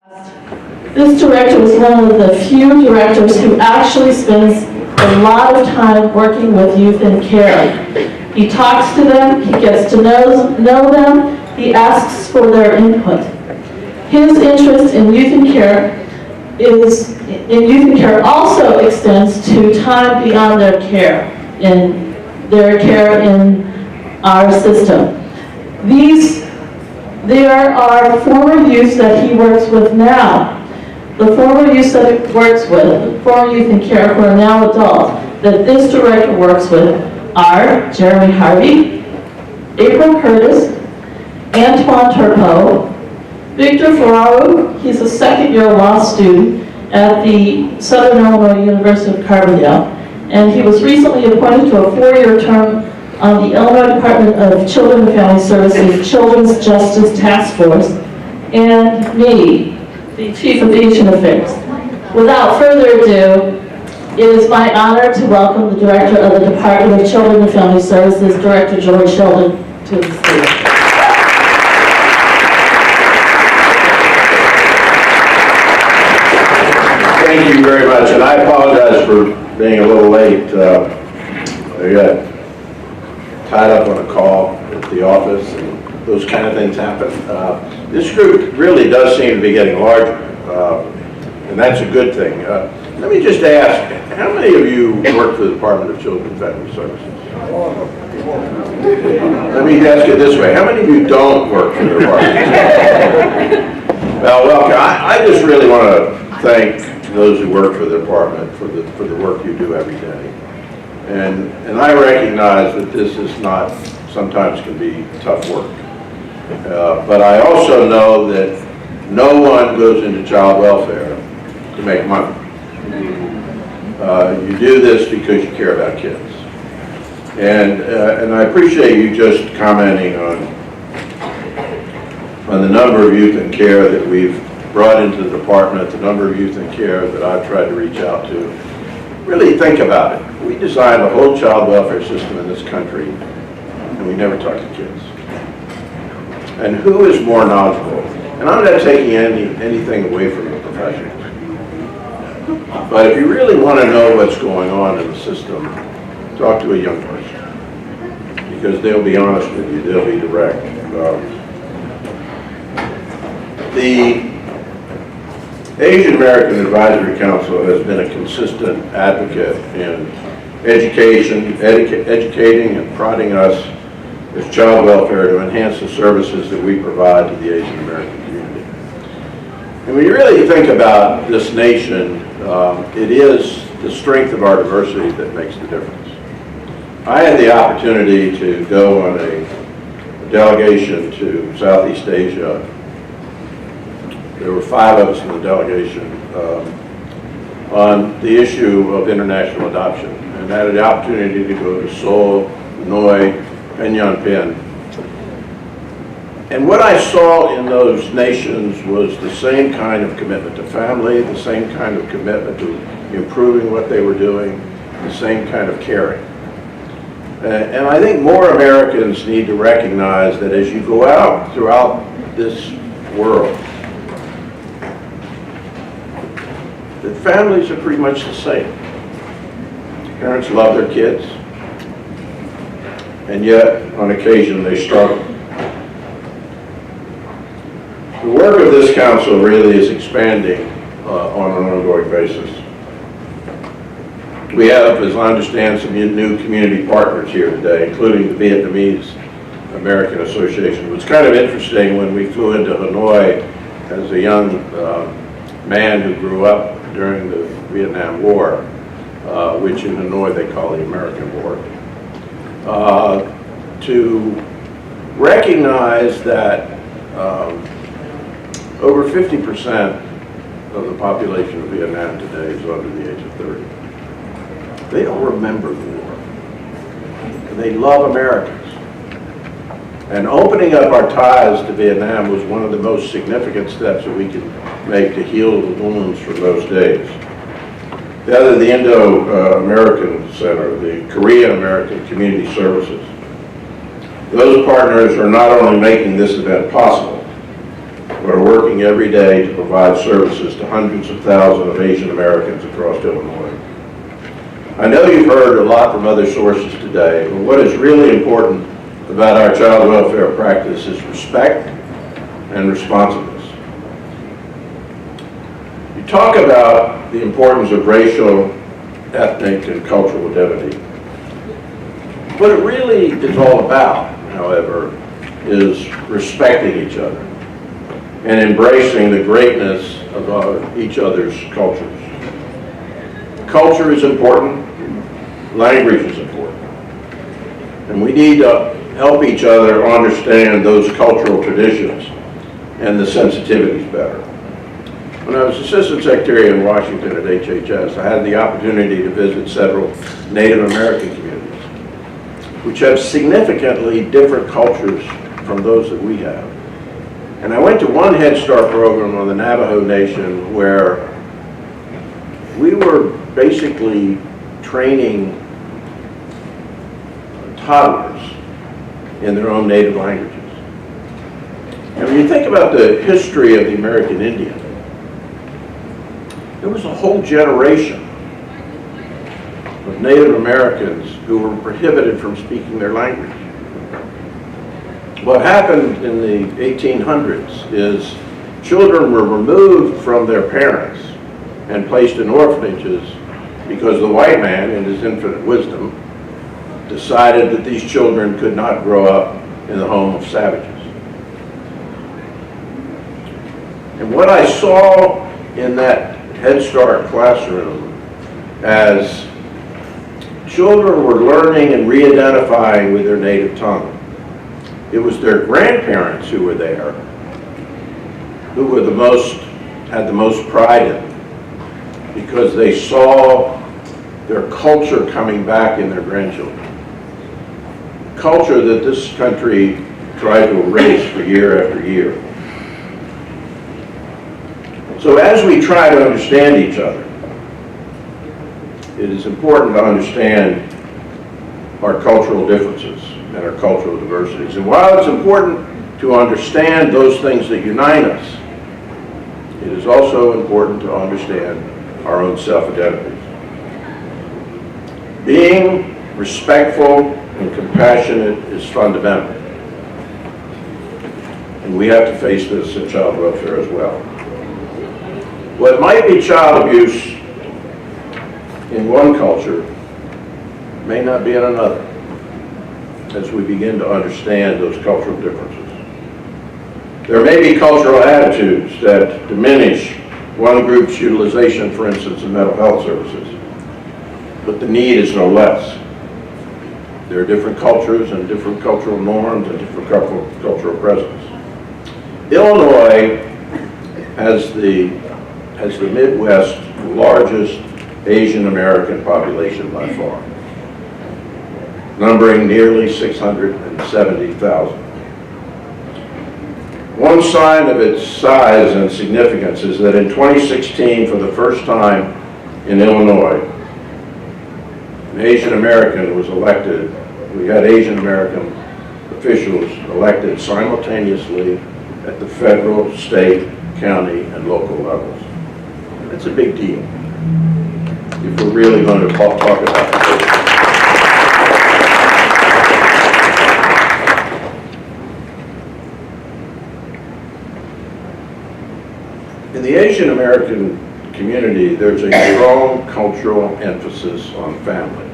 This director was one of the few directors who actually spends a lot of time working with youth in care. He talks to them, he gets to know them, he asks for their input. His interest in youth in care also extends to time beyond their care in our system. There are former youth that he works with now. The former youth that he works with, former youth in care who are now adults, that this director works with are Jeremy Harvey, April Curtis, Antoine Turpeau, Victor Ferraro, he's a second-year law student at the Southern Illinois University of Carbondale, and he was recently appointed to a 4-year term on the Illinois Department of Children and Family Services Children's Justice Task Force, and me, the Chief of Asian Affairs. Without further ado, it is my honor to welcome the Director of the Department of Children and Family Services, Director George Sheldon, to the stage. Thank you very much, and I apologize for being a little late. I got tied up on a call at the office, and those kind of things happen. This group really does seem to be getting larger, and that's a good thing. Let me just ask, how many of you work for the Department of Children and Family Services? Let me ask it this way, how many of you don't work for the Department? Well, welcome. I just really want to thank those who work for the department for the work you do every day. And I recognize that this is not, sometimes can be tough work. But I also know that no one goes into child welfare to make money. You do this because you care about kids. And I appreciate you just commenting on the number of youth in care that we've brought into the department, the number of youth in care that I've tried to reach out to. Really think about it. We designed a whole child welfare system in this country, and we never talk to kids. And who is more knowledgeable? And I'm not taking anything away from the professionals. But if you really want to know what's going on in the system, talk to a young person. Because they'll be honest with you, they'll be direct. The Asian American Advisory Council has been a consistent advocate in educating and prodding us as child welfare to enhance the services that we provide to the Asian American community. And when you really think about this nation, it is the strength of our diversity that makes the difference. I had the opportunity to go on a delegation to Southeast Asia. There were 5 of us in the delegation on the issue of international adoption, and I had the opportunity to go to Seoul, Hanoi, Phnom Penh. And what I saw in those nations was the same kind of commitment to family, the same kind of commitment to improving what they were doing, the same kind of caring. And I think more Americans need to recognize that as you go out throughout this world, that families are pretty much the same. Parents love their kids, and yet on occasion they struggle. The work of this council really is expanding on an ongoing basis. We have, as I understand, some new community partners here today, including the Vietnamese American Association. It was kind of interesting when we flew into Hanoi as a young man who grew up during the Vietnam War, which in Hanoi they call the American War, to recognize that over 50% of the population of Vietnam today is under the age of 30. They don't remember the war. They love Americans. And opening up our ties to Vietnam was one of the most significant steps that we could make to heal the wounds from those days. The other, the Indo-American Center, the Korean American Community Services. Those partners are not only making this event possible, but are working every day to provide services to hundreds of thousands of Asian Americans across Illinois. I know you've heard a lot from other sources today, but what is really important about our child welfare practice is respect and responsiveness. You talk about the importance of racial, ethnic, and cultural identity. What it really is all about, however, is respecting each other and embracing the greatness of each other's cultures. Culture is important, language is important, and we need to help each other understand those cultural traditions and the sensitivities better. When I was Assistant Secretary in Washington at HHS, I had the opportunity to visit several Native American communities, which have significantly different cultures from those that we have. And I went to one Head Start program on the Navajo Nation where we were basically training toddlers in their own native languages. And when you think about the history of the American Indian, there was a whole generation of Native Americans who were prohibited from speaking their language. What happened in the 1800s is children were removed from their parents and placed in orphanages because the white man, in his infinite wisdom, decided that these children could not grow up in the home of savages. And what I saw in that Head Start classroom as children were learning and re-identifying with their native tongue, it was their grandparents who were there who were had the most pride in it, because they saw their culture coming back in their grandchildren. Culture that this country tried to erase for year after year. So as we try to understand each other, it is important to understand our cultural differences and our cultural diversities. And while it's important to understand those things that unite us, it is also important to understand our own self-identities. Being respectful and compassionate is fundamental. And we have to face this in child welfare as well. What might be child abuse in one culture may not be in another, as we begin to understand those cultural differences. There may be cultural attitudes that diminish one group's utilization, for instance, of mental health services, but the need is no less. There are different cultures and different cultural norms and different cultural presence. Illinois has the Midwest's largest Asian American population by far, numbering nearly 670,000. One sign of its size and significance is that in 2016, for the first time in Illinois, an Asian American was elected. We had Asian American officials elected simultaneously at the federal, state, county, and local levels. That's a big deal if we're really going to talk about it. In the Asian American community, there's a strong cultural emphasis on family,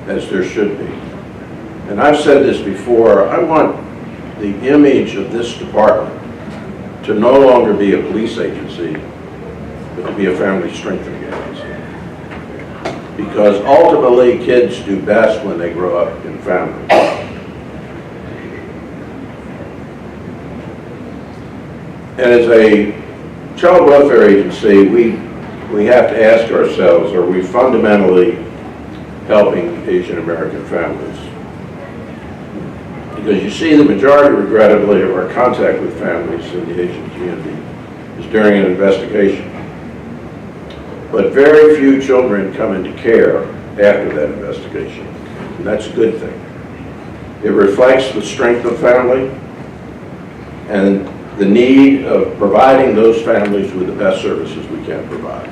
as there should be. And I've said this before, I want the image of this department to no longer be a police agency, but to be a family strengthening agency. Because ultimately, kids do best when they grow up in families. And as a child welfare agency, we have to ask ourselves, are we fundamentally helping Asian American families? Because you see, the majority, regrettably, of our contact with families in the Asian community is during an investigation. But very few children come into care after that investigation, and that's a good thing. It reflects the strength of family, and the need of providing those families with the best services we can provide.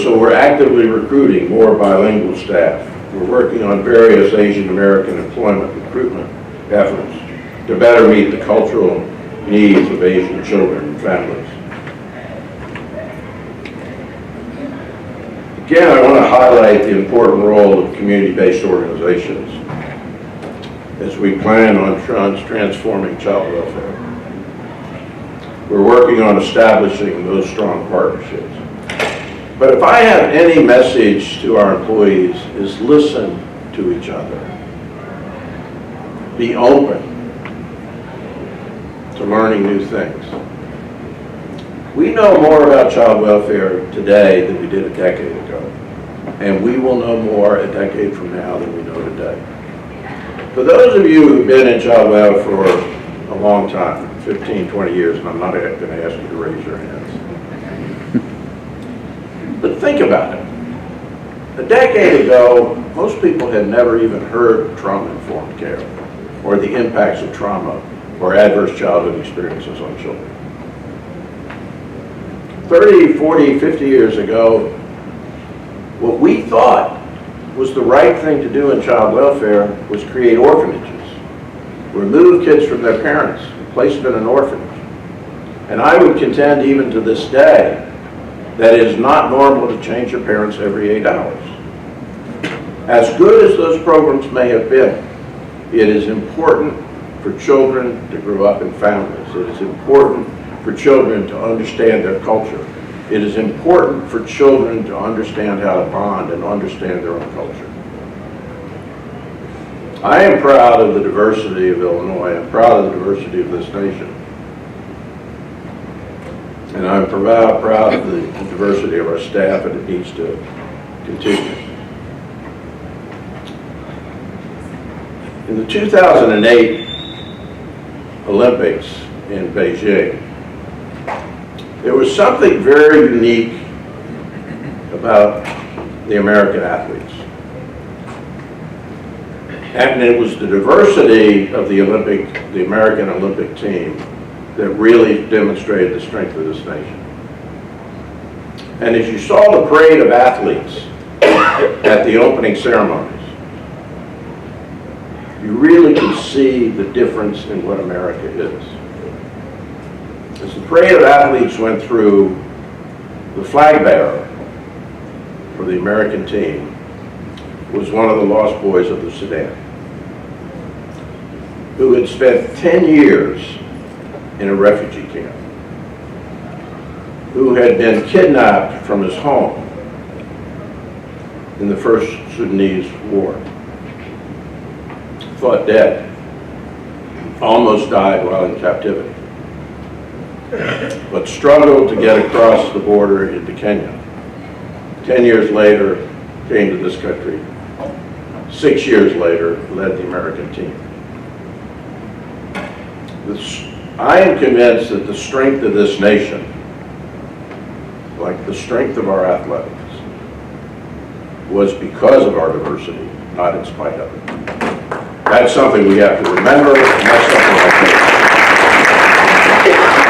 So we're actively recruiting more bilingual staff. We're working on various Asian American employment recruitment efforts to better meet the cultural needs of Asian children and families. Again, I want to highlight the important role of community-based organizations as we plan on transforming child welfare. We're working on establishing those strong partnerships. But if I have any message to our employees, is listen to each other. Be open to learning new things. We know more about child welfare today than we did a decade ago. And we will know more a decade from now than we know today. For those of you who've been in child welfare for a long time, 15, 20 years, and I'm not going to ask you to raise your hands. But think about it. A decade ago, most people had never even heard of trauma-informed care or the impacts of trauma or adverse childhood experiences on children. 30, 40, 50 years ago, what we thought was the right thing to do in child welfare was create orphanages, remove kids from their parents, and place them in an orphanage. And I would contend even to this day that it is not normal to change your parents every 8 hours. As good as those programs may have been, it is important for children to grow up in families. It is important for children to understand their culture. It is important for children to understand how to bond and understand their own culture. I am proud of the diversity of Illinois. I'm proud of the diversity of this nation. And I'm proud of the diversity of our staff, and it needs to continue. In the 2008 Olympics in Beijing, there was something very unique about the American athletes. And it was the diversity of the American Olympic team that really demonstrated the strength of this nation. And as you saw the parade of athletes at the opening ceremonies, you really could see the difference in what America is. As the parade of athletes went through, the flag bearer for the American team was one of the lost boys of the Sudan, who had spent 10 years in a refugee camp, who had been kidnapped from his home in the first Sudanese war, thought dead, almost died while in captivity, but struggled to get across the border into Kenya. 10 years later, came to this country. 6 years later, led the American team. I am convinced that the strength of this nation, like the strength of our athletics, was because of our diversity, not in spite of it. That's something we have to remember, and that's something I think.